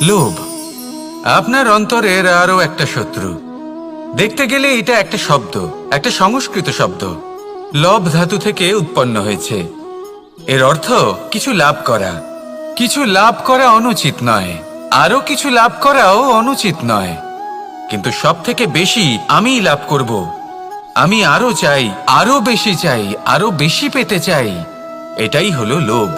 লোভ আপনার অন্তরের আরো একটা শত্রু। দেখতে গেলে এটা একটা শব্দ, একটা সংস্কৃত শব্দ। লব ধাতু থেকে উৎপন্ন হয়েছে। এর অর্থ কিছু লাভ করা। কিছু লাভ করা অনুচিত নয়, আরো কিছু লাভ করাও অনুচিত নয়, কিন্তু সব থেকে বেশি আমিই লাভ করব। আমি আরো চাই, আরো বেশি চাই, আরো বেশি পেতে চাই। এটাই হলো লোভ।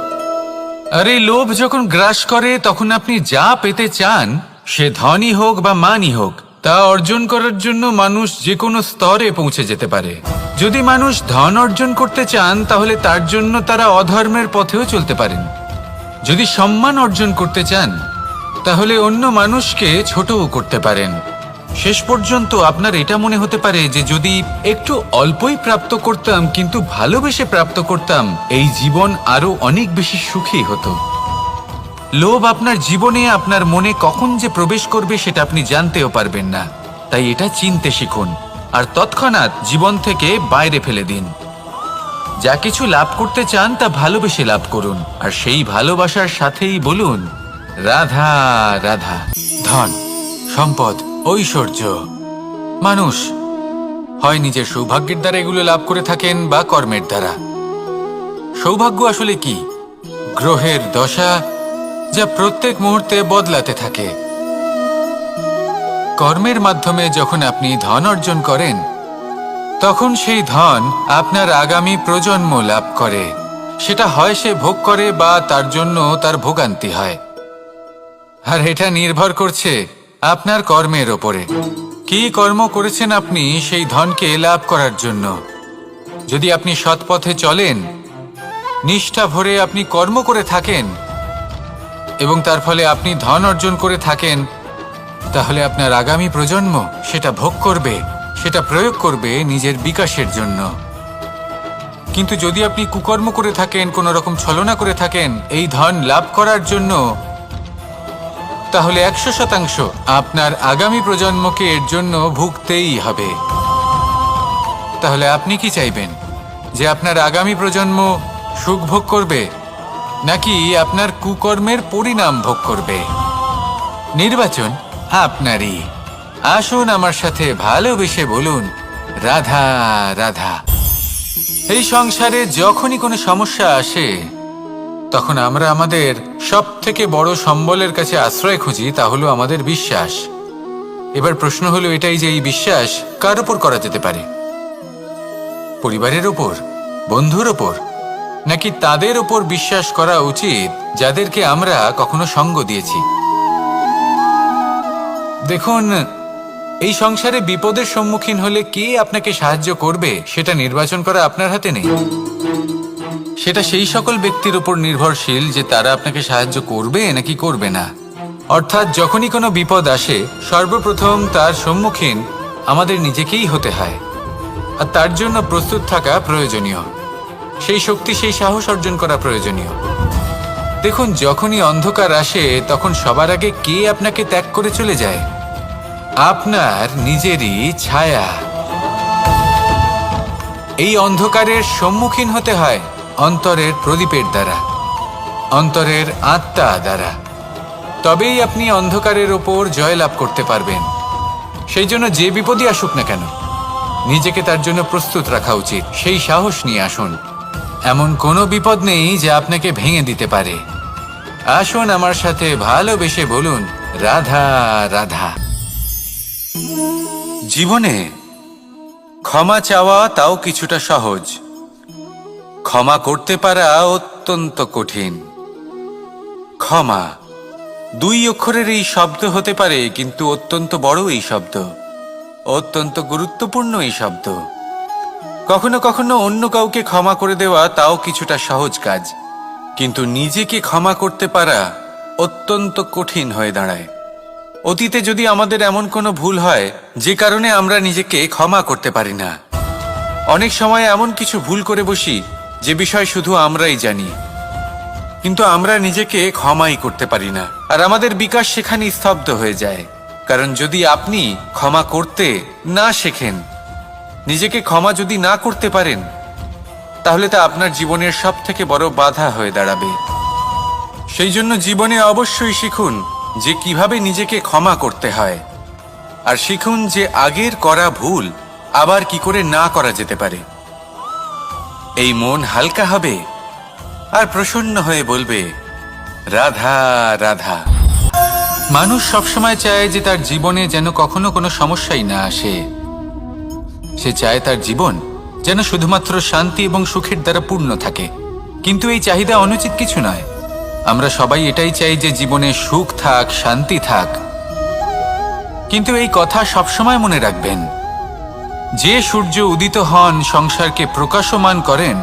আর এই লোভ যখন গ্রাস করে তখন আপনি যা পেতে চান, সে ধনই হোক বা মানই হোক, তা অর্জন করার জন্য মানুষ যে কোনো স্তরে পৌঁছে যেতে পারে। যদি মানুষ ধন অর্জন করতে চান তাহলে তার জন্য তারা অধর্মের পথেও চলতে পারেন। যদি সম্মান অর্জন করতে চান তাহলে অন্য মানুষকে ছোটও করতে পারেন। শেষ পর্যন্ত আপনার এটা মনে হতে পারে যে যদি একটু অল্পই প্রাপ্ত করতাম কিন্তু ভালোবেসে প্রাপ্ত করতাম, এই জীবন আরো অনেক বেশি সুখী হতো। লোভ আপনার জীবনে, আপনার মনে কখন যে প্রবেশ করবে সেটা আপনি জানতেও পারবেন না। তাই এটা চিনতে শিখুন আর তৎক্ষণাৎ জীবন থেকে বাইরে ফেলে দিন। যা কিছু লাভ করতে চান তা ভালোবেসে লাভ করুন, আর সেই ভালোবাসার সাথেই বলুন রাধা রাধা। ধন, সম্পদ, ঐশ্বর্য, মানুষ হয় নিজের সৌভাগ্যের দ্বারা এগুলো লাভ করে থাকেন বা কর্মের দ্বারা। সৌভাগ্য আসলে কি? গ্রহের দশা যা প্রত্যেক মুহূর্তে বদলাতে থাকে। কর্মের মাধ্যমে যখন আপনি ধন অর্জন করেন তখন সেই ধন আপনার আগামী প্রজন্ম লাভ করে। সেটা হয় সে ভোগ করে বা তার জন্য তার ভোগান্তি হয়। আর এটা নির্ভর করছে আপনার কর্মের ওপরে। কি কর্ম করেছেন আপনি সেই ধনকে লাভ করার জন্য? যদি আপনি সৎ পথে চলেন, নিষ্ঠা ভরে আপনি কর্ম করে থাকেন এবং তার ফলে আপনি ধন অর্জন করে থাকেন, তাহলে আপনার আগামী প্রজন্ম সেটা ভোগ করবে, সেটা প্রয়োগ করবে নিজের বিকাশের জন্য। কিন্তু যদি আপনি কুকর্ম করে থাকেন, কোনো রকম ছলনা করে থাকেন এই ধন লাভ করার জন্য, তাহলে 100% আপনার আগামী প্রজন্মকে এর জন্য ভুগতেই হবে। তাহলে আপনি কি চাইবেন? যে আপনার আগামী প্রজন্ম সুখ ভোগ করবে নাকি আপনার কুকর্মের পরিণাম ভোগ করবে? নির্বাচন আপনারই। আসুন আমার সাথে ভালোবেসে বলুন রাধা রাধা। এই সংসারে যখনই কোনো সমস্যা আসে তখন আমরা আমাদের সব থেকে বড় সম্বলের কাছে আশ্রয় খুঁজি, তা হলো আমাদের বিশ্বাস। এবার প্রশ্ন হলো এটাই যে এই বিশ্বাস কার ওপর করা যেতে পারে? পরিবারের ওপর, বন্ধুর ওপর, নাকি তাদের ওপর বিশ্বাস করা উচিত যাদেরকে আমরা কখনো সঙ্গ দিয়েছি? দেখুন, এই সংসারে বিপদের সম্মুখীন হলে কে আপনাকে সাহায্য করবে সেটা নির্বাচন করা আপনার হাতে নেই। সেটা সেই সকল ব্যক্তির উপর নির্ভরশীল যে তারা আপনাকে সাহায্য করবে নাকি করবে না। অর্থাৎ যখনই কোনো বিপদ আসে সর্বপ্রথম তার সম্মুখীন আমাদের নিজেকেই হতে হয়, আর তার জন্য প্রস্তুত থাকা প্রয়োজনীয়। সেই শক্তি, সেই সাহস অর্জন করা প্রয়োজনীয়। দেখুন, যখনই অন্ধকার আসে তখন সবার আগে কে আপনাকে ত্যাগ করে চলে যায়? আপনার নিজেরই ছায়া। এই অন্ধকারের সম্মুখীন হতে হয় অন্তরের প্রদীপের দ্বারা, অন্তরের আত্মা দ্বারা। তবেই আপনি অন্ধকারের ওপর জয়লাভ করতে পারবেন। সেই জন্য যে বিপদই আসুক না কেন নিজেকে তার জন্য প্রস্তুত রাখা উচিত। সেই সাহস নিয়ে আসুন। এমন কোনো বিপদ নেই যা আপনাকে ভেঙে দিতে পারে। আসুন আমার সাথে ভালোবেসে বলুন রাধা রাধা। জীবনে ক্ষমা চাওয়া তাও কিছুটা সহজ, ক্ষমা করতে পারা অত্যন্ত কঠিন। ক্ষমা 2 অক্ষরের এই শব্দ হতে পারে, কিন্তু অত্যন্ত বড় এই শব্দ, অত্যন্ত গুরুত্বপূর্ণ এই শব্দ। কখনো কখনো অন্য কাউকে ক্ষমা করে দেওয়া তাও কিছুটা সহজ কাজ, কিন্তু নিজেকে ক্ষমা করতে পারা অত্যন্ত কঠিন হয়ে দাঁড়ায়। অতীতে যদি আমাদের এমন কোনো ভুল হয় যে কারণে আমরা নিজেকে ক্ষমা করতে পারি না, অনেক সময় এমন কিছু ভুল করে বসি যে বিষয় শুধু আমরাই জানি, কিন্তু আমরা নিজেকে ক্ষমাই করতে পারি না, আর আমাদের বিকাশ সেখানে স্তব্ধ হয়ে যায়। কারণ যদি আপনি ক্ষমা করতে না শেখেন, নিজেকে ক্ষমা যদি না করতে পারেন, তাহলে তা আপনার জীবনের সব থেকে বড় বাধা হয়ে দাঁড়াবে। সেই জন্য জীবনে অবশ্যই শিখুন যে কিভাবে নিজেকে ক্ষমা করতে হয়, আর শিখুন যে আগের করা ভুল আবার কি করে না করা যেতে পারে। এই মন হালকা হবে আর প্রসন্ন হয়ে বলবে, রাধা রাধা। মানুষ সবসময় চায় যে তার জীবনে যেন কখনো কোনো সমস্যাই না আসে। সে চায় তার জীবন যেন শুধুমাত্র শান্তি এবং সুখের দ্বারা পূর্ণ থাকে। কিন্তু এই চাহিদা অনুচিত কিছু নয়। আমরা সবাই এটাই চাই যে জীবনে সুখ থাক, শান্তি থাক। কিন্তু এই কথা সবসময় মনে রাখবেন, যে সূর্য উদিত হন সংসারকে প্রকাশমান করেন,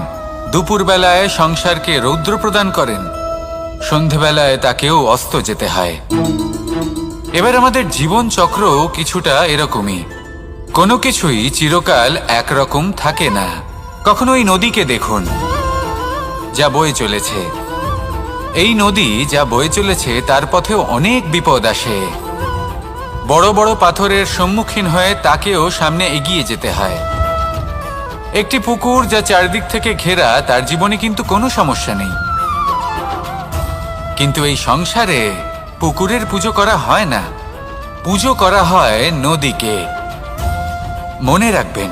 দুপুরবেলায় সংসারকে রৌদ্র প্রদান করেন, সন্ধেবেলায় তাকেও অস্ত যেতে হয়। এবার আমাদের জীবন চক্র কিছুটা এরকমই। কোনো কিছুই চিরকাল একরকম থাকে না। কখনো এই নদীকে দেখুন, যা বয়ে চলেছে। এই নদী যা বয়ে চলেছে তার পথেও অনেক বিপদ আসে। বড় বড় পাথরের সম্মুখীন হয়ে তাকেও সামনে এগিয়ে যেতে হয়। একটি পুকুর যা চারদিক থেকে ঘেরা, তার জীবনে কিন্তু কোনো সমস্যা নেই। কিন্তু এই সংসারে পুকুরের পুজো করা হয় না, পুজো করা হয় নদীকে। মনে রাখবেন,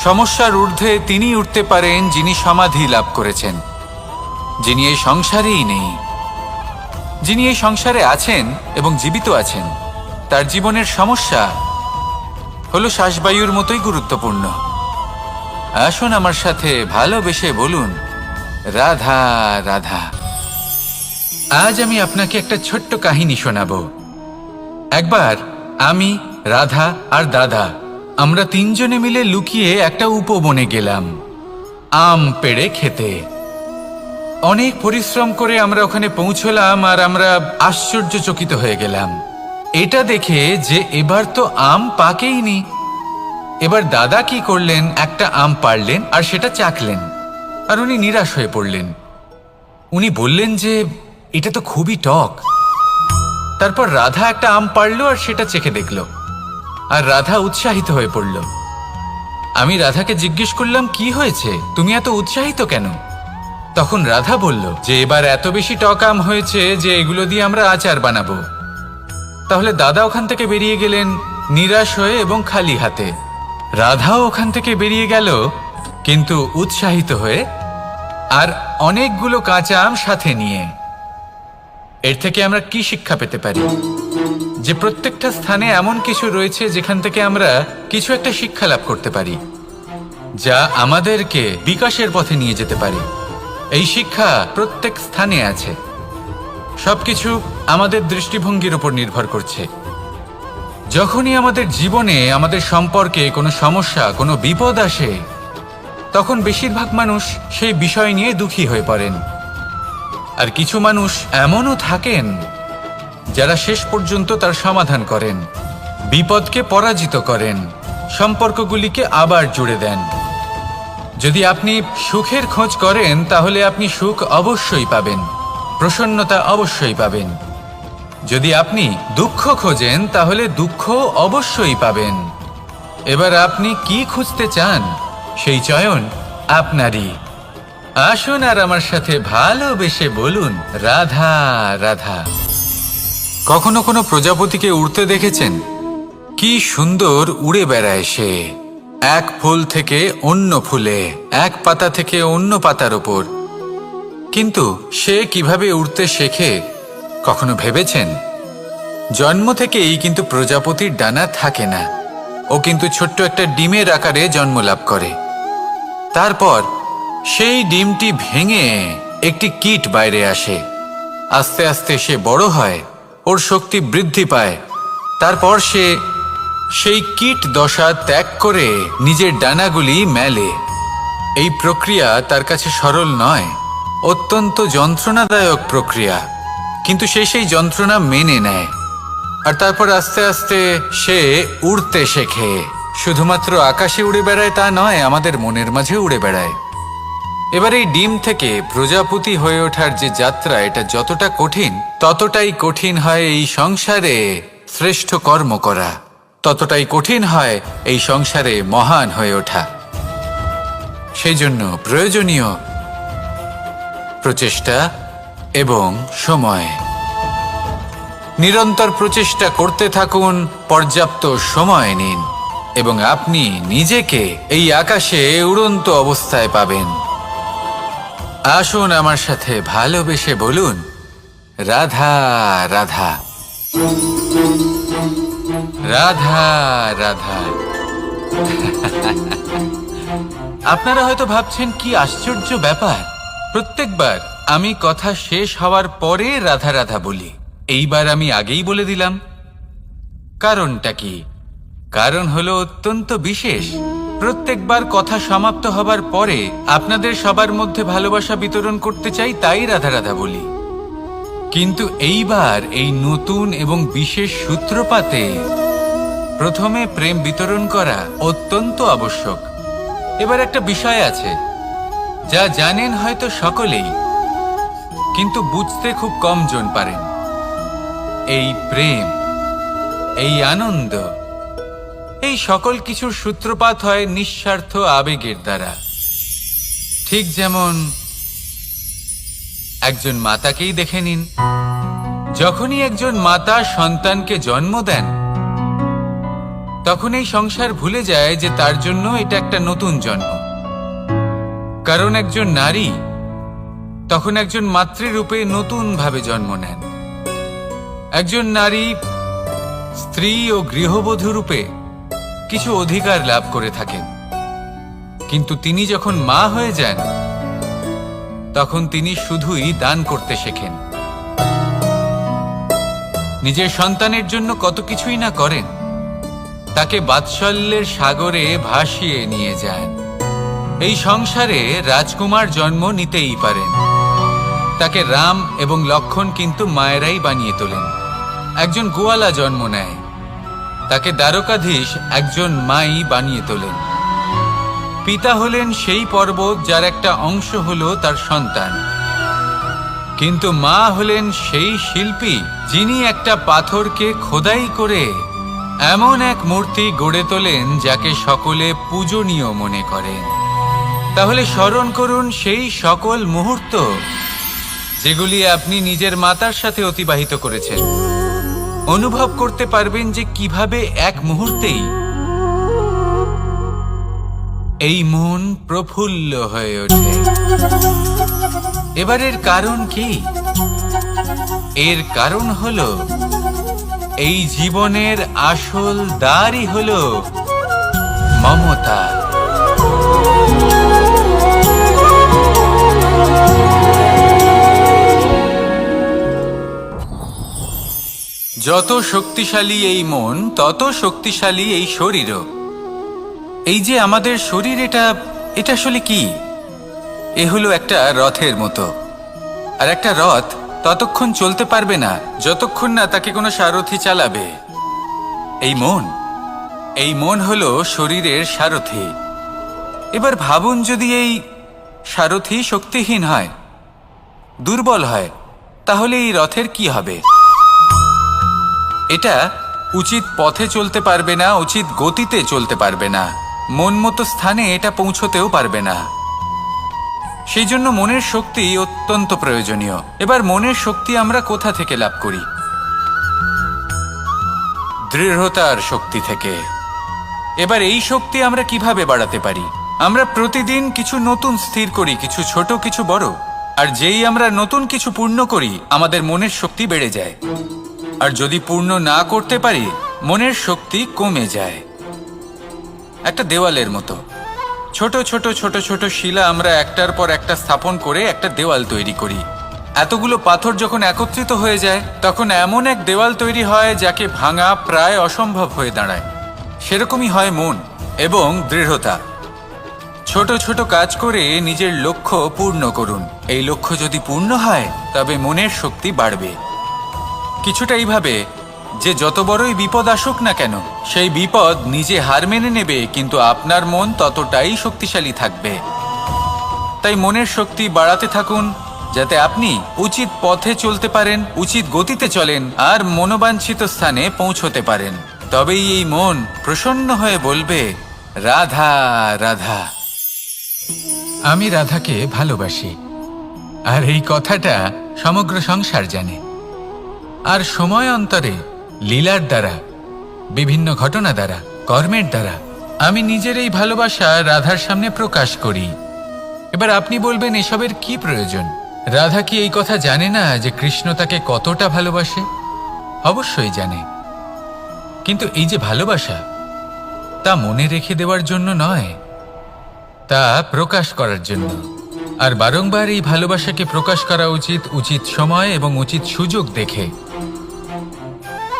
সমস্যার ঊর্ধ্বে তিনি উঠতে পারেন যিনি সমাধি লাভ করেছেন, যিনি এই সংসারেই নেই। যিনি এই সংসারে আছেন এবং জীবিত আছেন, তার জীবনের সমস্যা হলো শ্বাসবায়ুর মতোই গুরুত্বপূর্ণ। আসুন আমার সাথে ভালোবেসে বলুন, রাধা রাধা। আজ আমি আপনাকে একটা ছোট্ট কাহিনী শোনাবো। একবার আমি, রাধা আর দাদা, আমরা তিনজনে মিলে লুকিয়ে একটা উপবনে গেলাম আম পেড়ে খেতে। অনেক পরিশ্রম করে আমরা ওখানে পৌঁছলাম আর আমরা আশ্চর্যচকিত হয়ে গেলাম এটা দেখে যে এবার তো আম পাকেইনি। এবার দাদা কি করলেন, একটা আম পাড়লেন আর সেটা চাখলেন, আর উনি নিরাশ হয়ে পড়লেন। উনি বললেন যে এটা তো খুবই টক। তারপর রাধা একটা আম পাড়লো আর সেটা চেখে দেখলো, আর রাধা উৎসাহিত হয়ে পড়ল। আমি রাধাকে জিজ্ঞেস করলাম, কি হয়েছে, তুমি এত উৎসাহিত কেন? তখন রাধা বলল যে এবার এত বেশি টক আম হয়েছে যে এগুলো দিয়ে আমরা আচার বানাবো। তাহলে দাদা ওখান থেকে বেরিয়ে গেলেন নিরাশ হয়ে এবং খালি হাতে। রাধাও ওখান থেকে বেরিয়ে গেল কিন্তু উৎসাহিত হয়ে, আর অনেকগুলো কাঁচা আম সাথে নিয়ে। এর থেকে আমরা কি শিক্ষা পেতে পারি? যে প্রত্যেকটা স্থানে এমন কিছু রয়েছে যেখান থেকে আমরা কিছু একটা শিক্ষা লাভ করতে পারি, যা আমাদেরকে বিকাশের পথে নিয়ে যেতে পারে। এই শিক্ষা প্রত্যেক স্থানে আছে। সবকিছু আমাদের দৃষ্টিভঙ্গির উপর নির্ভর করছে। যখনই আমাদের জীবনে, আমাদের সম্পর্কে কোনো সমস্যা, কোনো বিপদ আসে, তখন বেশিরভাগ মানুষ সেই বিষয় নিয়ে দুঃখী হয়ে পড়েন। আর কিছু মানুষ এমনও থাকেন যারা শেষ পর্যন্ত তার সমাধান করেন, বিপদকে পরাজিত করেন, সম্পর্কগুলিকে আবার জুড়ে দেন। যদি আপনি সুখের খোঁজ করেন তাহলে আপনি সুখ অবশ্যই পাবেন, প্রসন্নতা অবশ্যই পাবেন। যদি আপনি দুঃখ খোঁজেন তাহলে দুঃখ অবশ্যই পাবেন। এবার আপনি কি খুঁজতে চান, সেই চয়ন আপনারই। আসুন আর আমার সাথে ভালোবেসে বলুন, রাধা রাধা। কখনো কোনো প্রজাপতিকে উড়তে দেখেছেন? কি সুন্দর উড়ে বেড়ায় সে, এক ফুল থেকে অন্য ফুলে, এক পাতা থেকে অন্য পাতার ওপর। কিন্তু সে কিভাবে উড়তে শেখে কখনো ভেবেছেন? জন্ম থেকেই কিন্তু প্রজাপতির ডানা থাকে না। ও কিন্তু ছোট্ট একটা ডিমের আকারে জন্ম লাভ করে। তারপর সেই ডিমটি ভেঙে একটি কীট বাইরে আসে। আস্তে আস্তে সে বড় হয়, ওর শক্তি বৃদ্ধি পায়। তারপর সে সেই কীট দশা ত্যাগ করে নিজের ডানাগুলি মেলে। এই প্রক্রিয়া তার কাছে সরল নয়, অত্যন্ত যন্ত্রণাদায়ক প্রক্রিয়া, কিন্তু সে সেই যন্ত্রণা মেনে নেয়। আর তারপর আস্তে আস্তে সে উড়তে শেখে। শুধুমাত্র আকাশে উড়ে বেড়ায় তা নয়, আমাদের মনের মাঝে উড়ে বেড়ায়। এবার এই ডিম থেকে প্রজাপতি হয়ে ওঠার যে যাত্রা, এটা যতটা কঠিন, ততটাই কঠিন হয় এই সংসারে শ্রেষ্ঠ কর্ম করা, ততটাই কঠিন হয় এই সংসারে মহান হয়ে ওঠা। সেই জন্য প্রয়োজনীয় প্রচেষ্টা এবং সময়। নিরন্তর প্রচেষ্টা করতে থাকুন, পর্যাপ্ত সময় নিন এবং আপনি নিজেকে এই আকাশে উড়ন্ত অবস্থায় পাবেন। আসুন আমার সাথে ভালোবেসে বলুন, রাধা রাধা, রাধা রাধা। আপনারা হয়তো ভাবছেন কি আশ্চর্য ব্যাপার, প্রত্যেকবার আমি কথা শেষ হওয়ার পরে রাধা রাধা বলি। এইবার আমি আগেই বলে দিলাম। কারণটা কি? কারণ হলো অত্যন্ত বিশেষ। প্রত্যেকবার কথা সমাপ্ত হবার পরে আপনাদের সবার মধ্যে ভালোবাসা বিতরণ করতে চাই, তাই রাধা রাধা বলি। কিন্তু এইবার এই নতুন এবং বিশেষ সূত্রপাতে প্রথমে প্রেম বিতরণ করা অত্যন্ত আবশ্যক। এবার একটা বিষয় আছে যা জানেন হয়তো সকলেই, কিন্তু বুঝতে খুব কম জন পারেন। এই প্রেম, এই আনন্দ, এই সকল কিছুর সূত্রপাত হয় নিঃস্বার্থ আবেগের দ্বারা। ঠিক যেমন একজন মাতাকেই দেখে নিন। যখনই একজন মাতা সন্তানকে জন্ম দেন, তখন এই সংসার ভুলে যায় যে তার জন্য এটা একটা নতুন জন্ম। কারণ একজন নারী তখন একজন মাতৃরূপে নতুন ভাবে জন্ম নেন। একজন নারী স্ত্রী ও গৃহবধূ রূপে কিছু অধিকার লাভ করে থাকেন, কিন্তু তিনি যখন মা হয়ে যান তখন তিনি শুধুই দান করতে শেখেন। নিজের সন্তানের জন্য কত কিছুই না করেন, তাকে বাৎসল্যের সাগরে ভাসিয়ে নিয়ে যান। এই সংসারে রাজকুমার জন্ম নিতেই পারেন, তাকে রাম এবং লক্ষ্মণ কিন্তু মায়েরাই বানিয়ে তোলেন। একজন গোয়ালা জন্ম নেয়, তাকে দ্বারকাধীশ একজন মাই বানিয়ে তোলেন। পিতা হলেন সেই পর্বত যার একটা অংশ হলো তার সন্তান, কিন্তু মা হলেন সেই শিল্পী যিনি একটা পাথরকে খোদাই করে এমন এক মূর্তি গড়ে তোলেন যাকে সকলে পূজনীয় মনে করেন। তাহলে স্মরণ করুন সেই সকল মুহূর্ত যেগুলি আপনি নিজের মাতার সাথে অতিবাহিত করেছেন। অনুভব করতে পারবেন যে কিভাবে এক মুহূর্তেই এই মন প্রফুল্ল হয়ে ওঠে। এবারের কারণ কি? এর কারণ হলো এই জীবনের আসল দ্বারই হলো মমতা। যত শক্তিশালী এই মন, তত শক্তিশালী এই শরীরও। এই যে আমাদের শরীর, এটা আসলে কি? এ হলো একটা রথের মতো। আর একটা রথ ততক্ষণ চলতে পারবে না যতক্ষণ না তাকে কোনো সারথি চালাবে। এই মন হলো শরীরের সারথি। এবার ভাবুন, যদি এই সারথি শক্তিহীন হয়, দুর্বল হয়, তাহলে এই রথের কি হবে? এটা উচিত পথে চলতে পারবে না, উচিত গতিতে চলতে পারবে না, মন মতো স্থানে এটা পৌঁছতেও পারবে না। সেই জন্য মনের শক্তি অত্যন্ত প্রয়োজনীয়। এবার মনের শক্তি আমরা কোথা থেকে লাভ করি? দৃঢ়তার শক্তি থেকে। এবার এই শক্তি আমরা কিভাবে বাড়াতে পারি? আমরা প্রতিদিন কিছু নতুন স্থির করি, কিছু ছোট কিছু বড়। আর যেই আমরা নতুন কিছু পূর্ণ করি, আমাদের মনের শক্তি বেড়ে যায়। আর যদি পূর্ণ না করতে পারি, মনের শক্তি কমে যায়। একটা দেওয়ালের মতো ছোট ছোট ছোট ছোট শিলা আমরা একটার পর একটা স্থাপন করে একটা দেওয়াল তৈরি করি। এতগুলো পাথর যখন একত্রিত হয়ে যায়, তখন এমন এক দেওয়াল তৈরি হয় যাকে ভাঙা প্রায় অসম্ভব হয়ে দাঁড়ায়। সেরকমই হয় মন এবং দৃঢ়তা। ছোট ছোট কাজ করে নিজের লক্ষ্য পূর্ণ করুন। এই লক্ষ্য যদি পূর্ণ হয়, তবে মনের শক্তি বাড়বে। কিছুটা এইভাবে যে যত বড়ই বিপদ আসুক না কেন, সেই বিপদ নিজে হার মেনে নেবে, কিন্তু আপনার মন ততটাই শক্তিশালী থাকবে। তাই মনের শক্তি বাড়াতে থাকুন, যাতে আপনি উচিত পথে চলতে পারেন, উচিত গতিতে চলেন আর মনোবাঞ্ছিত স্থানে পৌঁছতে পারেন। তবেই এই মন প্রসন্ন হয়ে বলবে, রাধা রাধা। আমি রাধাকে ভালোবাসি, আর এই কথাটা সমগ্র সংসার জানে। আর সময় অন্তরে লীলার দ্বারা, বিভিন্ন ঘটনা দ্বারা, কর্মের দ্বারা আমি নিজের এই ভালোবাসা রাধার সামনে প্রকাশ করি। এবার আপনি বলবেন, এসবের কি প্রয়োজন? রাধা কি এই কথা জানে না যে কৃষ্ণ তাকে কতটা ভালোবাসে? অবশ্যই জানে, কিন্তু এই যে ভালোবাসা, তা মনে রেখে দেওয়ার জন্য নয়, তা প্রকাশ করার জন্য। আর বারংবার এই ভালোবাসাকে প্রকাশ করা উচিত, উচিত সময় এবং উচিত সুযোগ দেখে।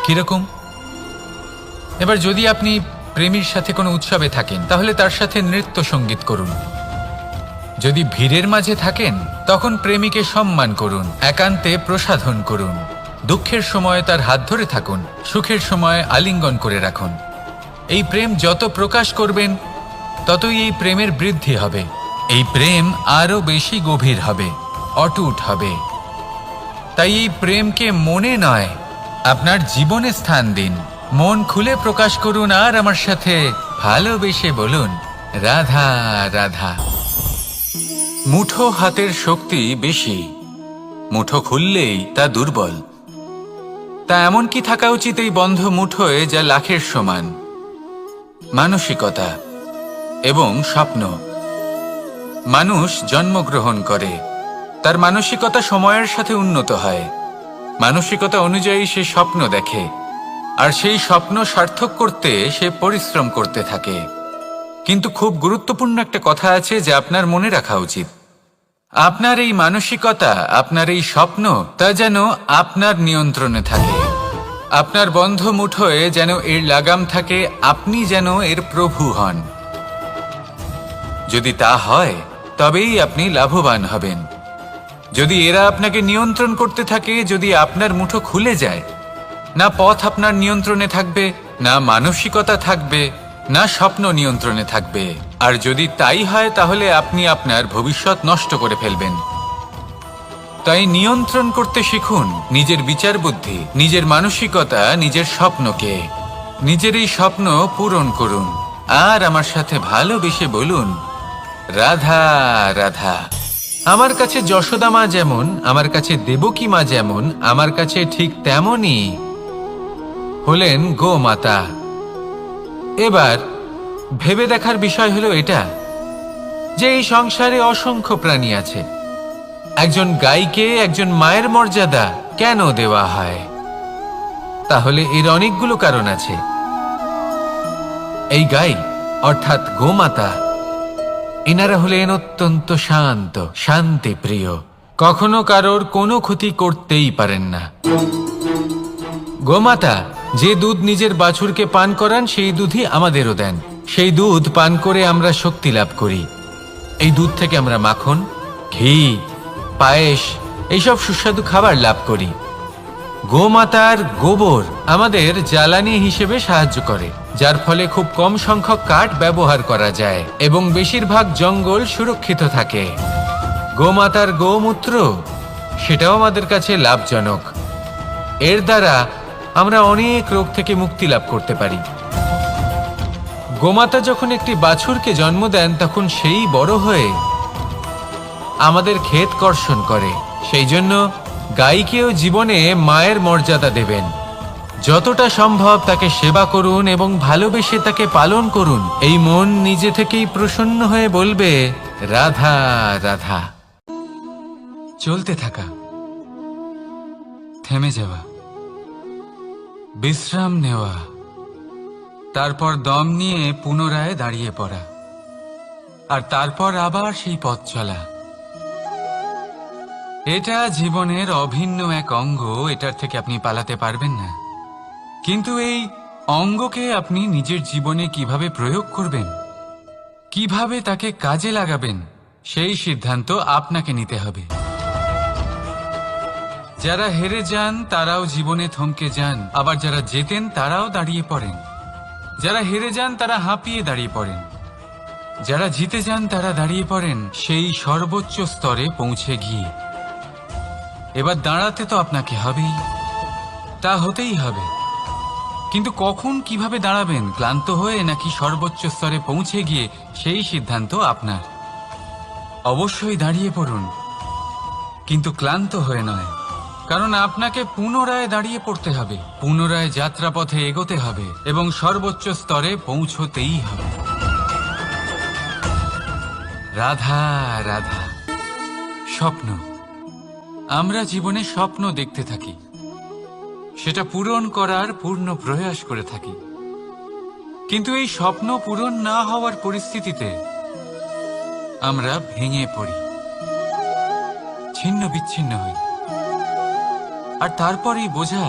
কিরকম? এবার যদি আপনি প্রেমীর সাথে কোনো উৎসবে থাকেন, তাহলে তার সাথে নৃত্য সঙ্গীত করুন। যদি ভিড়ের মাঝে থাকেন, তখন প্রেমীকে সম্মান করুন, একান্তে প্রসাধন করুন। দুঃখের সময় তার হাত ধরে থাকুন, সুখের সময় আলিঙ্গন করে রাখুন। এই প্রেম যত প্রকাশ করবেন, ততই এই প্রেমের বৃদ্ধি হবে। এই প্রেম আরো বেশি গভীর হবে, অটুট হবে। তাই এই প্রেমকে মনে নয়, আপনার জীবনে স্থান দিন। মন খুলে প্রকাশ করুন আর আমার সাথে ভালোবেসে বলুন, রাধা রাধা। মুঠো হাতের শক্তি বেশি, মুঠো খুললেই তা দুর্বল। তা এমন কি থাকা উচিত এই বন্ধ মুঠোয় যা লাখের সমান? মানসিকতা এবং স্বপ্ন। মানুষ জন্মগ্রহণ করে, তার মানসিকতা সময়ের সাথে উন্নত হয়। মানসিকতা অনুযায়ী সে স্বপ্ন দেখে, আর সেই স্বপ্ন সার্থক করতে সে পরিশ্রম করতে থাকে। কিন্তু খুব গুরুত্বপূর্ণ একটা কথা আছে যা আপনার মনে রাখা উচিত। আপনার এই মানসিকতা, আপনার এই স্বপ্ন, তা যেন আপনার নিয়ন্ত্রণে থাকে। আপনার বন্ধ মুঠোয় যেন এর লাগাম থাকে, আপনি যেন এর প্রভু হন। যদি তা হয়, তবেই আপনি লাভবান হবেন। যদি এরা আপনাকে নিয়ন্ত্রণ করতে থাকে, যদি আপনার মুঠো খুলে যায়, না পথ আপনার নিয়ন্ত্রণে থাকবে, না মানসিকতা থাকবে, না স্বপ্ন নিয়ন্ত্রণে থাকবে। আর যদি তাই হয়, তাহলে আপনি আপনার ভবিষ্যৎ নষ্ট করে ফেলবেন। তাই নিয়ন্ত্রণ করতে শিখুন নিজের বিচার বুদ্ধি, নিজের মানসিকতা, নিজের স্বপ্নকে। নিজের এই স্বপ্ন পূরণ করুন আর আমার সাথে ভালোবেসে বলুন, রাধা রাধা। আমার কাছে যশোদা মা যেমন, আমার কাছে দেবকী মা যেমন, আমার কাছে ঠিক তেমনই হলেন গোমাতা। এবার ভেবে দেখার বিষয় হলো এটা যে এই সংসারে অসংখ্য প্রাণী আছে। একজন গাইকে একজন মায়ের মর্যাদা কেন দেওয়া হয়? তাহলে এর অনেকগুলো কারণ আছে। এই গাই অর্থাৎ গোমাতা, এনারা হলেন অত্যন্ত শান্ত, শান্তিপ্রিয়, কখনো কারোর কোনো ক্ষতি করতেই পারেন না। গোমাতা যে দুধ নিজের বাছুরকে পান করান, সেই দুধই আমাদেরও দেন। সেই দুধ পান করে আমরা শক্তি লাভ করি। এই দুধ থেকে আমরা মাখন, ঘি, পায়েস, এইসব সুস্বাদু খাবার লাভ করি। গোমাতার গোবর আমাদের জ্বালানি হিসেবে সাহায্য করে, যার ফলে খুব কম সংখ্যক কাঠ ব্যবহার করা যায় এবং বেশিরভাগ জঙ্গল সুরক্ষিত থাকে। গোমাতার গোমূত্র, সেটাও আমাদের কাছে লাভজনক। এর দ্বারা আমরা অনেক রোগ থেকে মুক্তি লাভ করতে পারি। গোমাতা যখন একটি বাছুরকে জন্ম দেন, তখন সেই বড় হয়ে আমাদের ক্ষেত কর্ষণ করে। সেই জন্য গাইকেও জীবনে মায়ের মর্যাদা দেবেন। যতটা সম্ভব তাকে সেবা করুন এবং ভালোবেসে তাকে পালন করুন। এই মন নিজে থেকেই প্রসন্ন হয়ে বলবে, রাধা রাধা। চলতে থাকা, থেমে যাওয়া, বিশ্রাম নেওয়া, তারপর দম নিয়ে পুনরায় দাঁড়িয়ে পড়া, আর তারপর আবার সেই পথ চলা। এটা জীবনের অভিন্ন এক অঙ্গ, এটার থেকে আপনি পালাতে পারবেন না। কিন্তু এই অঙ্গকে আপনি নিজের জীবনে কিভাবে প্রয়োগ করবেন, কিভাবে তাকে কাজে লাগাবেন, সেই সিদ্ধান্ত আপনাকে নিতে হবে। যারা হেরে যান তারাও জীবনে থমকে যান, আবার যারা জেতেন তারাও দাঁড়িয়ে পড়েন। যারা হেরে যান তারা হাঁপিয়ে দাঁড়িয়ে পড়েন, যারা জিতে যান তারা দাঁড়িয়ে পড়েন সেই সর্বোচ্চ স্তরে পৌঁছে গিয়ে। এবার দাঁড়াতে তো আপনাকে হবেই, তা হতেই হবে। কিন্তু কখন, কিভাবে দাঁড়াবেন, ক্লান্ত হয়ে নাকি সর্বোচ্চ স্তরে পৌঁছে গিয়ে, সেই সিদ্ধান্ত আপনার। অবশ্যই দাঁড়িয়ে পড়ুন, কিন্তু ক্লান্ত হয়ে নয়, কারণ আপনাকে পুনরায় দাঁড়িয়ে পড়তে হবে, পুনরায় যাত্রাপথে এগোতে হবে এবং সর্বোচ্চ স্তরে পৌঁছতেই হবে। রাধা রাধা। স্বপ্ন, আমরা জীবনে স্বপ্ন দেখতে থাকি, সেটা পূরণ করার পূর্ণ প্রয়াস করে থাকি, কিন্তু এই স্বপ্ন পূরণ না হওয়ার পরিস্থিতিতে আমরা ভেঙে পড়ি, ছিন্ন বিচ্ছিন্ন হই। আর তারপরেই বোঝা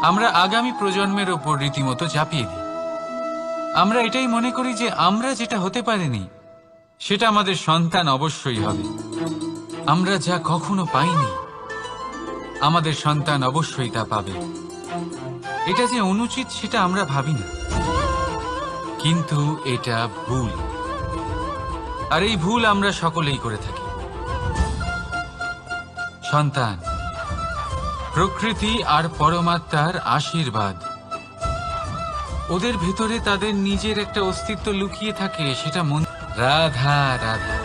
আমরা আগামী প্রজন্মের ওপর রীতিমতো চাপিয়ে দিই। আমরা এটাই মনে করি যে আমরা যেটা হতে পারিনি সেটা আমাদের সন্তান অবশ্যই হবে। আমরা যা কখনো পাইনি আমাদের সন্তান অবশ্যই তা পাবে। এটা যে অনুচিত সেটা আমরা ভাবি না, কিন্তু এটা ভুল। আর এই ভুল আমরা সকলেই করে থাকি। সন্তান প্রকৃতি আর পরমাত্মার আশীর্বাদ। ওদের ভেতরে তাদের নিজের একটা অস্তিত্ব লুকিয়ে থাকে, সেটা মন। রাধা রাধা।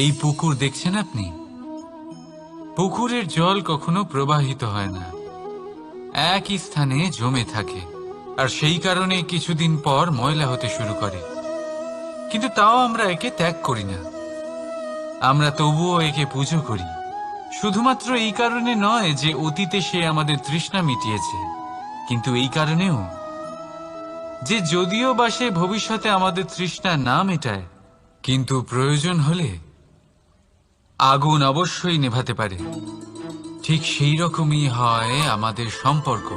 এই পুকুর দেখছেন আপনি? পুকুরের জল কখনো প্রবাহিত হয় না, একই স্থানে জমে থাকে। আর সেই কারণে কিছুদিন পর ময়লা হতে শুরু করে, কিন্তু তাও আমরা একে ত্যাগ করি না। আমরা তবুও একে পুজো করি, শুধুমাত্র এই কারণে নয় যে অতীতে সে আমাদের তৃষ্ণা মিটিয়েছে, কিন্তু এই কারণেও যে যদিও বা সে ভবিষ্যতে আমাদের তৃষ্ণা না মেটায়, কিন্তু প্রয়োজন হলে আগুন অবশ্যই নেভাতে পারে। ঠিক সেই রকমই হয় আমাদের সম্পর্ক,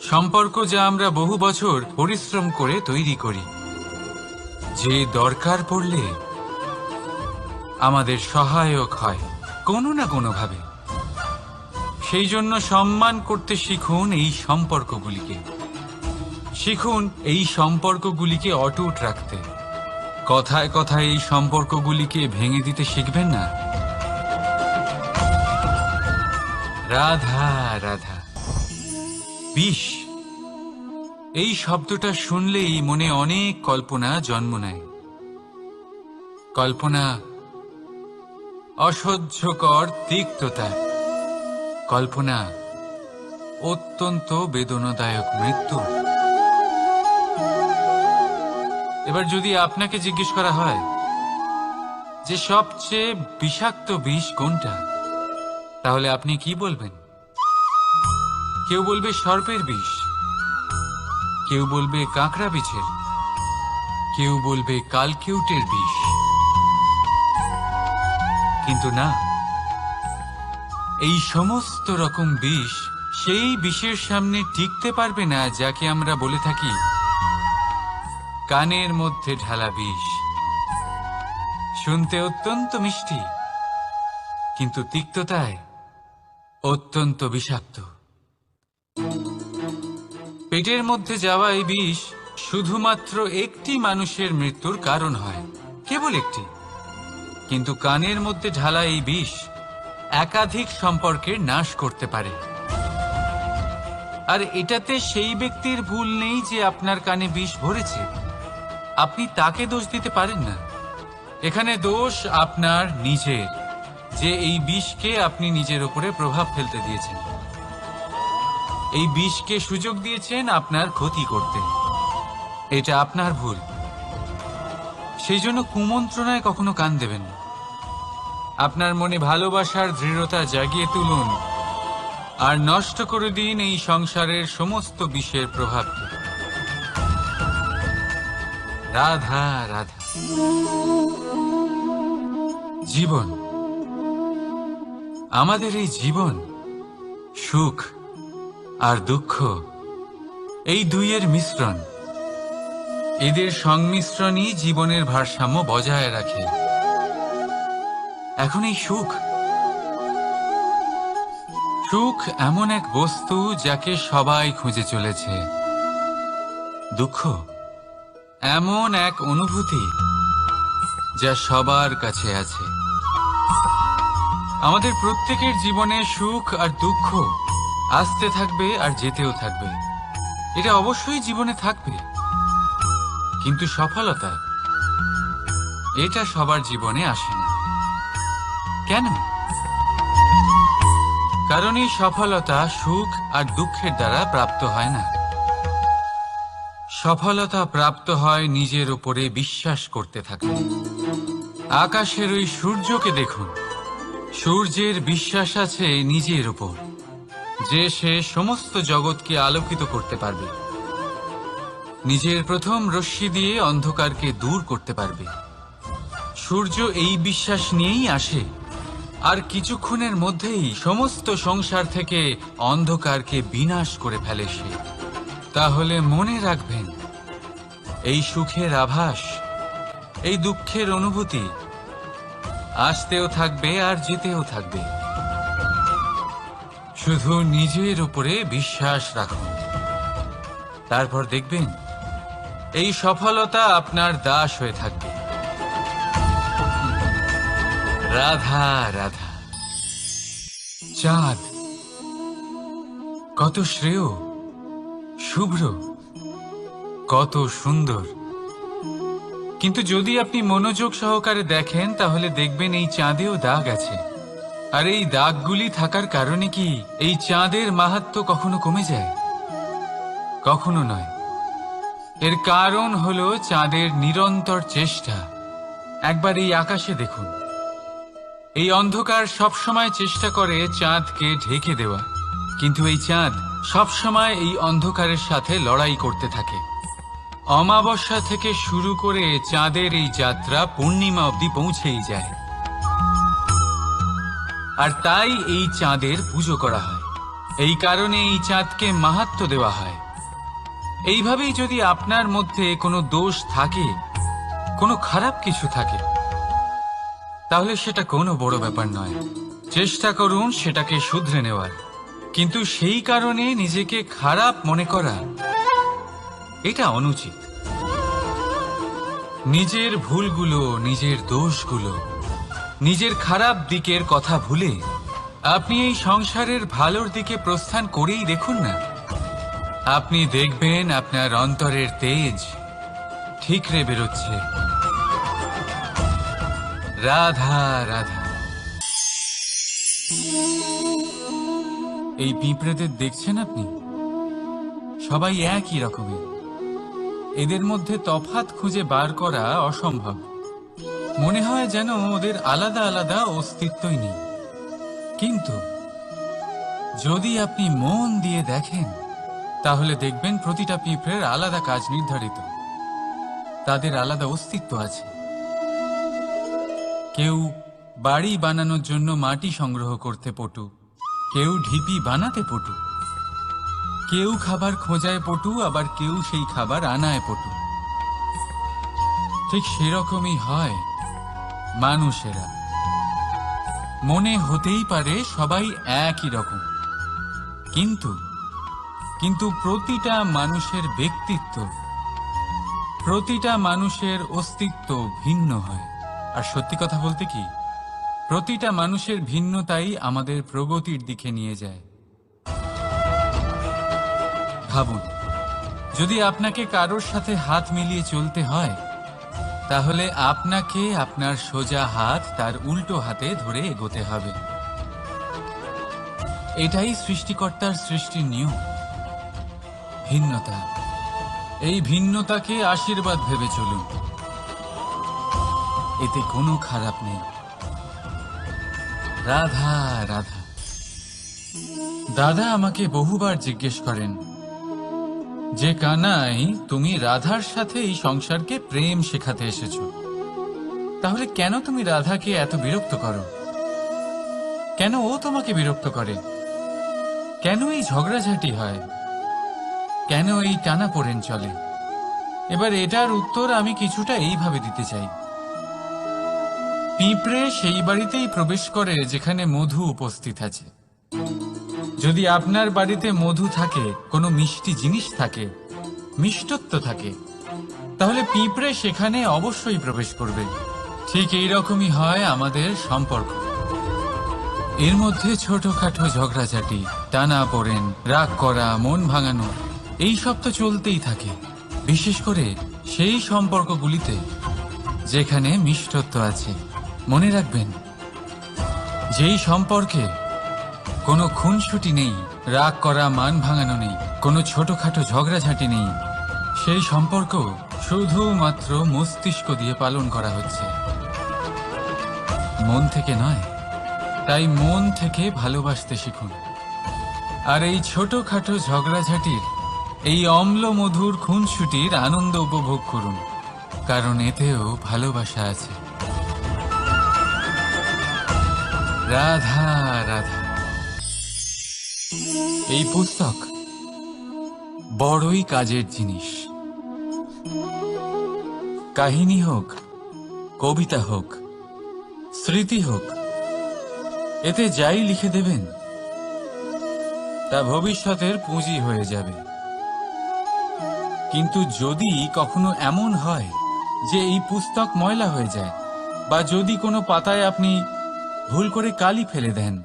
সম্পর্ক যা আমরা বহু বছর পরিশ্রম করে তৈরি করি, যে দরকার পড়লে আমাদের সহায়ক হয় কোনো না কোনোভাবে। সেই জন্য সম্মান করতে শিখুন এই সম্পর্কগুলিকে, শিখুন এই সম্পর্কগুলিকে অটুট রাখতে। কথায় কথায় এই সম্পর্কগুলিকে ভেঙে দিতে শিখবেন না। রাধা রাধা। বিষ, এই শব্দটা শুনলেই মনে অনেক কল্পনা জন্ম নেয়। কল্পনা অসহ্যকর তিক্ততা, কল্পনা অত্যন্ত বেদনাদায়ক মৃত্যু। এবার যদি আপনাকে জিজ্ঞেস করা হয় যে সবচেয়ে বিষাক্ত বিষ কোনটা, তাহলে আপনি কি বলবেন? কেউ বলবে সর্পের বিষ, কেউ বলবে কাঁকড়া বিছের, কেউ বলবে কালকিউটের বিষ। কিন্তু না, এই সমস্ত রকম বিষ সেই বিষের সামনে টিকতে পারবে না যাকে আমরা বলে থাকি কানের মধ্যে ঢালা বিষ। শুনতে অত্যন্ত মিষ্টি, কিন্তু তিক্ততায় অত্যন্ত বিষাক্ত। পেটের মধ্যে যাওয়া এই বিষ শুধুমাত্র একটি মানুষের মৃত্যুর কারণ হয়, কেবল একটি। কিন্তু কানের মধ্যে ঢালা এই বিষ একাধিক সম্পর্কের নাশ করতে পারে। আর এটাতে সেই ব্যক্তির ভুল নেই যে আপনার কানে বিষ ভরেছে, আপনি তাকে দোষ দিতে পারেন না। এখানে দোষ আপনার নিজের, যে এই বিষকে আপনি নিজের উপরে প্রভাব ফেলতে দিয়েছেন, এই বিষকে সুযোগ দিয়েছেন আপনার ক্ষতি করতে। এটা আপনার ভুল। সেই জন্য কুমন্ত্রণায় কখনো কান দেবেন না। আপনার মনে ভালোবাসার দৃঢ়তা জাগিয়ে তুলুন আর নষ্ট করে দিন এই সংসারের সমস্ত বিষের প্রভাবকে। রাধা রাধা। জীবন, আমাদের এই জীবন, সুখ আর দুঃখ, এই দুইয়ের মিশ্রণ। এদের সংমিশ্রণই জীবনের ভারসাম্য বজায় রাখে। এখন এই সুখ, সুখ এমন এক বস্তু যাকে সবাই খুঁজে চলেছে। দুঃখ এমন এক অনুভূতি যা সবার কাছে আছে। আমাদের প্রত্যেকের জীবনে সুখ আর দুঃখ আসতে থাকবে আর যেতেও থাকবে, এটা অবশ্যই জীবনে থাকবে। কিন্তু সফলতা, এটা সবার জীবনে আসে না। কেন? কারণ এই সফলতা সুখ আর দুঃখের দ্বারা প্রাপ্ত হয় না। সফলতা প্রাপ্ত হয় নিজের উপরে বিশ্বাস করতে থাকলে। আকাশের ওই সূর্যকে দেখুন, সূর্যের বিশ্বাস আছে নিজের উপর যে সে সমস্ত জগৎকে আলোকিত করতে পারবে, নিজের প্রথম রশ্মি দিয়ে অন্ধকারকে দূর করতে পারবে। সূর্য এই বিশ্বাস নিয়েই আসে, আর কিছুক্ষণের মধ্যেই সমস্ত সংসার থেকে অন্ধকারকে বিনাশ করে ফেলে সে। তাহলে মনে রাখবেন, এই সুখের আভাস, এই দুঃখের অনুভূতি আসতেও থাকবে আর যেতেও থাকবে। শুধু নিজের উপরে বিশ্বাস রাখুন, তারপর দেখবেন এই সফলতা আপনার দাস হয়ে থাকবে। রাধা রাধা। চাঁদ কত শ্রেয়, শুভ্র, কত সুন্দর, কিন্তু যদি আপনি মনোযোগ সহকারে দেখেন তাহলে দেখবেন এই চাঁদেও দাগ আছে। আর এই দাগগুলি থাকার কারণে কি এই চাঁদের মাহাত্ম্য কখনো কমে যায়? কখনো নয়। এর কারণ হলো চাঁদের নিরন্তর চেষ্টা। একবার এই আকাশে দেখুন, এই অন্ধকার সবসময় চেষ্টা করে চাঁদকে ঢেকে দেওয়া, কিন্তু এই চাঁদ সবসময় এই অন্ধকারের সাথে লড়াই করতে থাকে। অমাবস্যা থেকে শুরু করে চাঁদের এই যাত্রা পূর্ণিমা অবধি পৌঁছেই যায়। আর তাই এই চাঁদের পুজো করা হয়, এই কারণে এই চাঁদকে মাহাত্ম্য দেওয়া হয়। এইভাবেই যদি আপনার মধ্যে কোনো দোষ থাকে, কোনো খারাপ কিছু থাকে, তাহলে সেটা কোনো বড় ব্যাপার নয়। চেষ্টা করুন সেটাকে শুধরে নেওয়ার, কিন্তু সেই কারণে নিজেকে খারাপ মনে করা এটা অনুচিত। নিজের ভুলগুলো, নিজের দোষগুলো, নিজের খারাপ দিকের কথা ভুলে আপনি এই সংসারের ভালোর দিকে প্রস্থান করেই দেখুন না। আপনি দেখবেন আপনার অন্তরের তেজ ঠিকরে বেরোচ্ছে। রাধা রাধা। এই পিঁপড়েদের দেখছেন আপনি? সবাই একই রকমের। এদের মধ্যে তফাৎ খুঁজে বার করা অসম্ভব। মনে হয় যেন ওদের আলাদা আলাদা অস্তিত্বই নেই। কিন্তু যদি আপনি মন দিয়ে দেখেন তাহলে দেখবেন প্রতিটা পিঁপড়ের আলাদা কাজ নির্ধারিত, তাদের আলাদা অস্তিত্ব আছে। কেউ বাড়ি বানানোর জন্য মাটি সংগ্রহ করতে পটু, কেউ ঢিপি বানাতে পটু, কেউ খাবার খোঁজায় পটু, আবার কেউ সেই খাবার আনায় পটু। ঠিক সেরকমই হয় মানুষেরা। মনে হতেই পারে সবাই একই রকম, কিন্তু প্রতিটা মানুষের ব্যক্তিত্ব, প্রতিটা মানুষের অস্তিত্ব ভিন্ন হয়। আর সত্যি কথা বলতে কি, প্রতিটা মানুষের ভিন্নতাই আমাদের প্রগতির দিকে নিয়ে যায়। ভাবুন, যদি আপনাকে কারোর সাথে হাত মিলিয়ে চলতে হয়, তাহলে আপনাকে আপনার সোজা হাত তার উল্টো হাতে ধরে এগোতে হবে। এটাই সৃষ্টিকর্তার সৃষ্টির নিয়ম। ভিন্নতা, এই ভিন্নতাকে আশীর্বাদ ভেবে চলুন, এতে কোনো খারাপ নেই। রাধা রাধা। দাদা আমাকে বহুবার জিজ্ঞেস করেন যে কানাই, তুমি রাধার সাথে এই সংসারকে প্রেম শেখাতে এসেছো, তাহলে কেন তুমি রাধাকে এত বিরক্ত করো? কেন ও তোমাকে বিরক্ত করে? কেন এই ঝগড়াঝাটি হয়? কেন এই টানাপোড়েন চলে? এবার এটার উত্তর আমি কিছুটা এইভাবে দিতে চাই। পিঁপড়ে সেই বাড়িতেই প্রবেশ করে যেখানে মধু উপস্থিত আছে। যদি আপনার বাড়িতে মধু থাকে, কোনো মিষ্টি জিনিস থাকে, মিষ্টত্ব থাকে, তাহলে পিঁপড়ে সেখানে অবশ্যই প্রবেশ করবে। ঠিক এইরকমই হয় আমাদের সম্পর্ক। এর মধ্যে ছোটখাটো ঝগড়াঝাটি, টানাপোড়েন, রাগ করা, মন ভাঙানো, এই সব তো চলতেই থাকে, বিশেষ করে সেই সম্পর্কগুলিতে যেখানে মিষ্টত্ব আছে। মনে রাখবেন, যেই সম্পর্কে কোনো খুনসুটি নেই, রাগ করা, মান ভাঙানো নেই, কোনো ছোটখাটো ঝগড়াঝাঁটি নেই। সেই সম্পর্ক শুধুমাত্র মস্তিষ্ক দিয়ে পালন করা হচ্ছে, মন থেকে নয়। তাই মন থেকে ভালোবাসতে শিখুন। আর এই ছোটখাটো ঝগড়াঝাঁটির, এই অম্ল মধুর খুনসুটির আনন্দ উপভোগ করুন, কারণ এতেও ভালোবাসা আছে। রাধা রাধা। এই পুস্তক বড়ই কাজের জিনিস। কাহিনী হোক, কবিতা হোক, স্মৃতি হোক, এতে যাই লিখে দেবেন তা ভবিষ্যতের পুঁজি হয়ে যাবে। কিন্তু যদি কখনো এমন হয় যে এই পুস্তক ময়লা হয়ে যায়, বা যদি কোনো পাতায় আপনি ভুল করে কালি ফেলে দেন,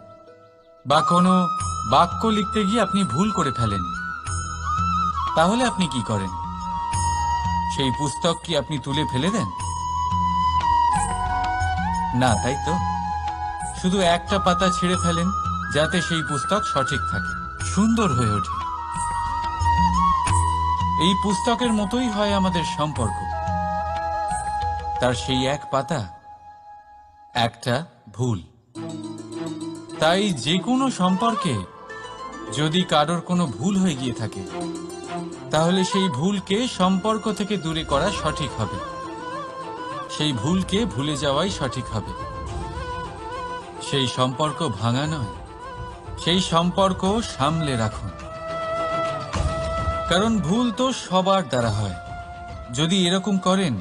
বা কোনো বাক্য লিখতে গিয়ে আপনি ভুল করে ফেলেন, তাহলে আপনি কি করেন? সেই পুস্তক কি আপনি তুলে ফেলে দেন? না, তাই তো। শুধু একটা পাতা ছিঁড়ে ফেলেন, যাতে সেই পুস্তক সঠিক থাকে, সুন্দর হয়ে ওঠে। এই পুস্তকের মতোই হয় আমাদের সম্পর্ক। তার সেই এক পাতা, একটা ভুল। তাই যে কোনো সম্পর্কে যদি কারোর কোনো ভুল হয়ে গিয়ে থাকে, তাহলে সেই ভুলকে সম্পর্ক থেকে দূরে করা সঠিক হবে। সেই ভুলকে ভুলে যাওয়াই সঠিক হবে। সেই সম্পর্ক ভাঙা নয়, সেই সম্পর্ক সামলে রাখুন। কারণ ভুল তো সবার দ্বারা হয়। যদি এরকম করেন,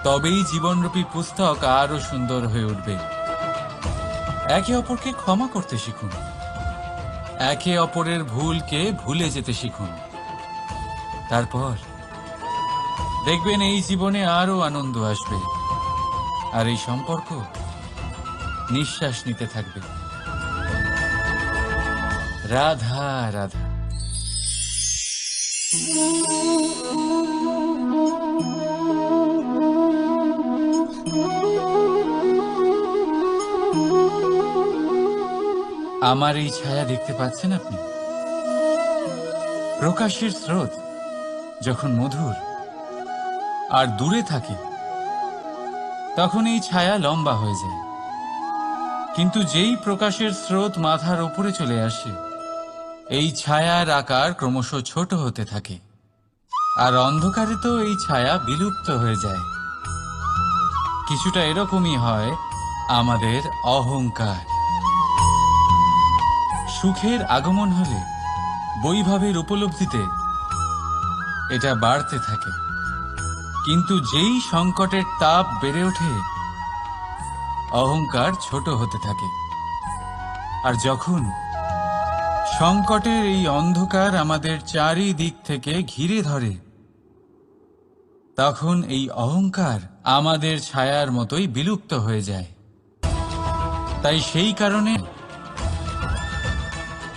তবেই জীবনরূপী পুস্তক আরো সুন্দর হয়ে উঠবে। একে অপরকে ক্ষমা করতে শিখুন, একে অপরের ভুলকে ভুলে যেতে শিখুন। তারপর দেখবেন এই জীবনে আরো আনন্দ আসবে, আর এই সম্পর্ক নিঃশ্বাস নিতে থাকবে। রাধা রাধা। আমার এই ছায়া দেখতে পাচ্ছেন আপনি? প্রকাশের স্রোত যখন মধুর আর দূরে থাকে, তখন এই ছায়া লম্বা হয়ে যায়। কিন্তু যেই প্রকাশের স্রোত মাথার উপরে চলে আসে, এই ছায়ার আকার ক্রমশ ছোট হতে থাকে। আর অন্ধকারে তো এই ছায়া বিলুপ্ত হয়ে যায়। কিছুটা এরকমই হয় আমাদের অহংকার। সুখের আগমন হলে, বৈভবের উপলব্ধিতে এটা বাড়তে থাকে। কিন্তু যেই সংকটের তাপ বেড়ে ওঠে, অহংকার ছোট হতে থাকে। আর যখন সংকটের এই অন্ধকার আমাদের চারিদিক থেকে ঘিরে ধরে, তখন এই অহংকার আমাদের ছায়ার মতোই বিলুপ্ত হয়ে যায়। তাই সেই কারণে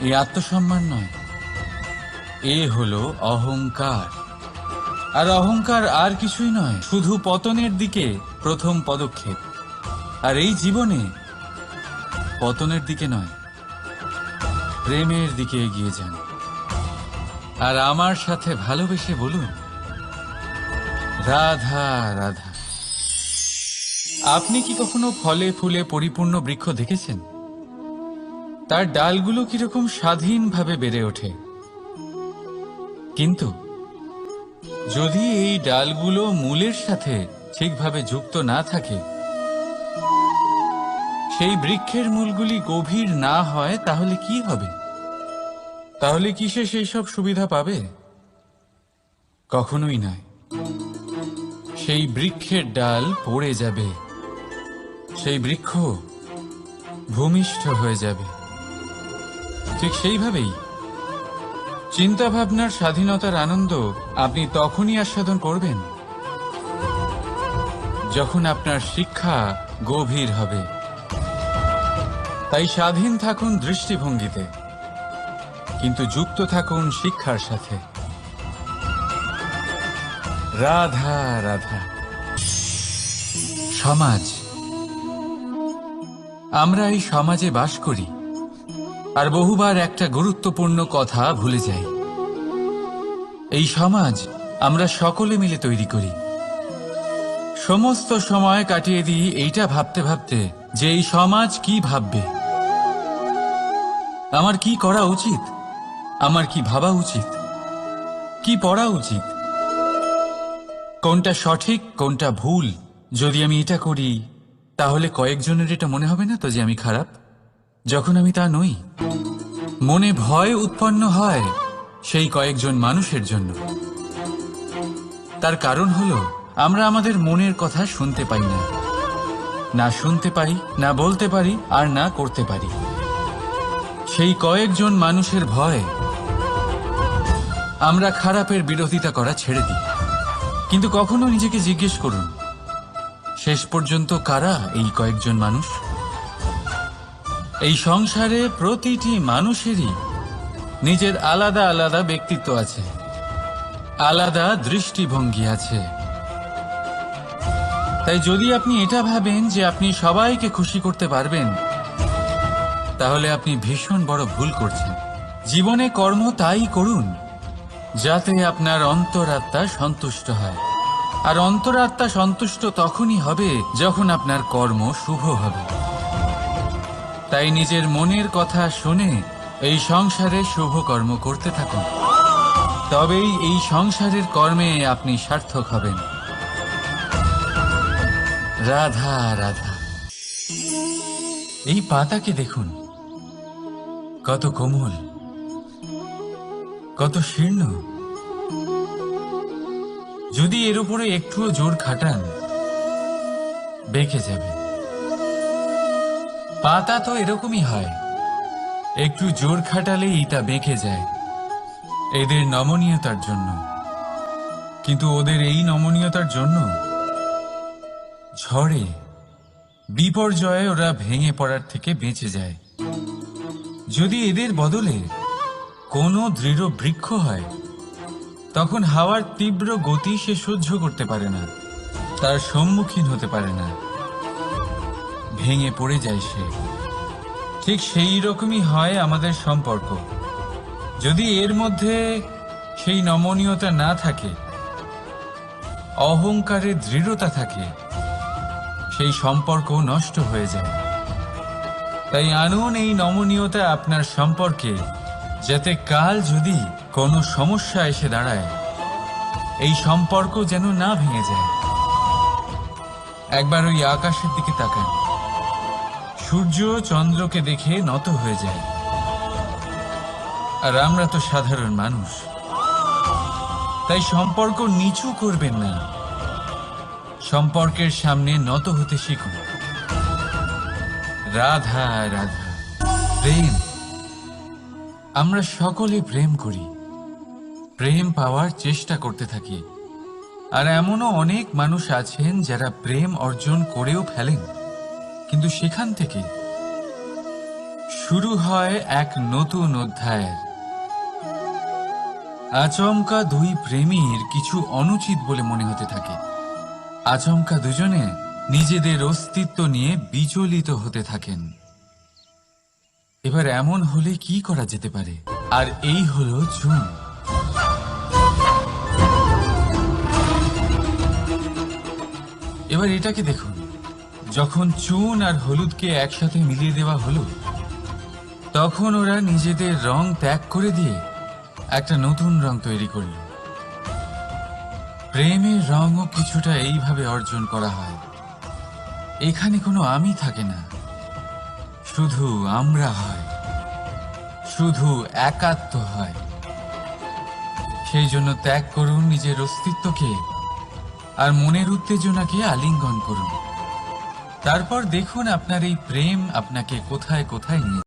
এই আত্মসম্মান নয়, এ হলো অহংকার। আর অহংকার আর কিছুই নয়, শুধু পতনের দিকে প্রথম পদক্ষেপ। আর এই জীবনে পতনের দিকে নয়, প্রেমের দিকে এগিয়ে যান। আর আমার সাথে ভালোবেসে বলুন, রাধা রাধা। আপনি কি কখনো ফলে ফুলে পরিপূর্ণ বৃক্ষ দেখেছেন? তার ডালগুলো কিরকম স্বাধীনভাবে বেড়ে ওঠে। কিন্তু যদি এই ডালগুলো মূলের সাথে ঠিকভাবে যুক্ত না থাকে, সেই বৃক্ষের মূলগুলি গভীর না হয়, তাহলে কি হবে? তাহলে কি সে সেই সব সুবিধা পাবে? কখনোই নয়। সেই বৃক্ষের ডাল পড়ে যাবে, সেই বৃক্ষ ভূমিষ্ঠ হয়ে যাবে। ঠিক সেইভাবেই চিন্তা ভাবনার স্বাধীনতার আনন্দ আপনি তখনই আস্বাদন করবেন, যখন আপনার শিক্ষা গভীর হবে। তাই স্বাধীন থাকুন দৃষ্টিভঙ্গিতে, কিন্তু যুক্ত থাকুন শিক্ষার সাথে। রাধা রাধা। সমাজ, আমরা এই সমাজে বাস করি, আর বহুবার একটা গুরুত্বপূর্ণ কথা ভুলে যাই। এই সমাজ আমরা সকলে মিলে তৈরি করি। সমস্ত সময় কাটিয়ে দিই এইটা ভাবতে ভাবতে যে এই সমাজ কি ভাববে, আমার কি করা উচিত, আমার কি ভাবা উচিত, কি পড়া উচিত, কোনটা সঠিক কোনটা ভুল। যদি আমি এটা করি তাহলে কয়েকজনের এটা মনে হবে না তো যে আমি খারাপ, যখন আমি তা নই। মনে ভয় উৎপন্ন হয় সেই কয়েকজন মানুষের জন্য। তার কারণ হলো আমরা আমাদের মনের কথা শুনতে পাই না, না শুনতে পাই, না বলতে পারি, আর না করতে পারি। সেই কয়েকজন মানুষের ভয় আমরা খারাপের বিরোধিতা করা ছেড়ে দিই। কিন্তু কখনো নিজেকে জিজ্ঞেস করুন, শেষ পর্যন্ত কারা এই কয়েকজন মানুষ? এই সংসারে প্রতিটি মানুষেরই নিজের আলাদা আলাদা ব্যক্তিত্ব আছে, আলাদা দৃষ্টিভঙ্গি আছে। তাই যদি আপনি এটা ভাবেন যে আপনি সবাইকে খুশি করতে পারবেন, তাহলে আপনি ভীষণ বড় ভুল করছেন। জীবনে কর্ম তাই করুন যাতে আপনার অন্তরাত্মা সন্তুষ্ট হয়। আর অন্তরাত্মা সন্তুষ্ট তখনই হবে যখন আপনার কর্ম শুভ হবে। তাই নিজের মনের কথা শুনে এই সংসারে শুভ কর্ম করতে থাকুন, তবেই এই সংসারের কর্মে আপনি সার্থক হবেন। রাধা রাধা। এই পাতাকে দেখুন, কত কোমল, কত শীর্ণ। যদি এর উপরে একটুও জোর খাটান বেঁকে যাবে। পাতা তো এরকমই হয়, একটু জোর খাটালেই তা বেঁকে যায় এদের নমনীয়তার জন্য। কিন্তু ওদের এই নমনীয়তার জন্য ঝড়ে বিপর্যয়ে ওরা ভেঙে পড়ার থেকে বেঁচে যায়। যদি এদের বদলে কোনো দৃঢ় বৃক্ষ হয়, তখন হাওয়ার তীব্র গতি সে সহ্য করতে পারে না, তার সম্মুখীন হতে পারে না, ভেঙে পড়ে যায় সে। ঠিক সেই রকমই হয় আমাদের সম্পর্ক। যদি এর মধ্যে সেই নমনীয়তা না থাকে, অহংকারের দৃঢ়তা থাকে, সেই সম্পর্ক নষ্ট হয়ে যায়। তাই আনুন এই নমনীয়তা আপনার সম্পর্কে, যাতে কাল যদি কোনো সমস্যা এসে দাঁড়ায় এই সম্পর্ক যেন না ভেঙে যায়। একবার ওই আকাশের দিকে তাকান, সূর্য চন্দ্রকে দেখে নত হয়ে যায়, আর আমরা তো সাধারণ মানুষ। তাই সম্পর্ক নিচু করবেন না, সম্পর্কের সামনে নত হতে শিখুন। রাধা রাধা। প্রেম, আমরা সকলে প্রেম করি, প্রেম পাওয়ার চেষ্টা করতে থাকি। আর এমনও অনেক মানুষ আছেন যারা প্রেম অর্জন করেও ফেলেন, কিন্তু সেখান থেকে শুরু হয় এক নতুন অধ্যায়ের। আচমকা দুই প্রেমীর কিছু অনুচিত বলে মনে হতে থাকে, আচমকা দুজনে নিজেদের অস্তিত্ব নিয়ে বিচলিত হতে থাকেন। এবার এমন হলে কি করা যেতে পারে? আর এই হলো চুন। এবার এটাকে দেখুন, যখন চুন আর হলুদকে একসাথে মিলিয়ে দেওয়া হলো, তখন ওরা নিজেদের রং ত্যাগ করে দিয়ে একটা নতুন রং তৈরি করল। প্রেমের রঙও কিছুটা এইভাবে অর্জন করা হয়। এখানে কোনো আমি থাকে না, শুধু আমরা হয়, শুধু একাত্ম হয়। সেই জন্য ত্যাগ করুন নিজের অস্তিত্বকে, আর মনের উত্তেজনাকে আলিঙ্গন করুন। তারপর দেখুন আপনার এই প্রেম আপনাকে কোথায় কোথায় নিয়ে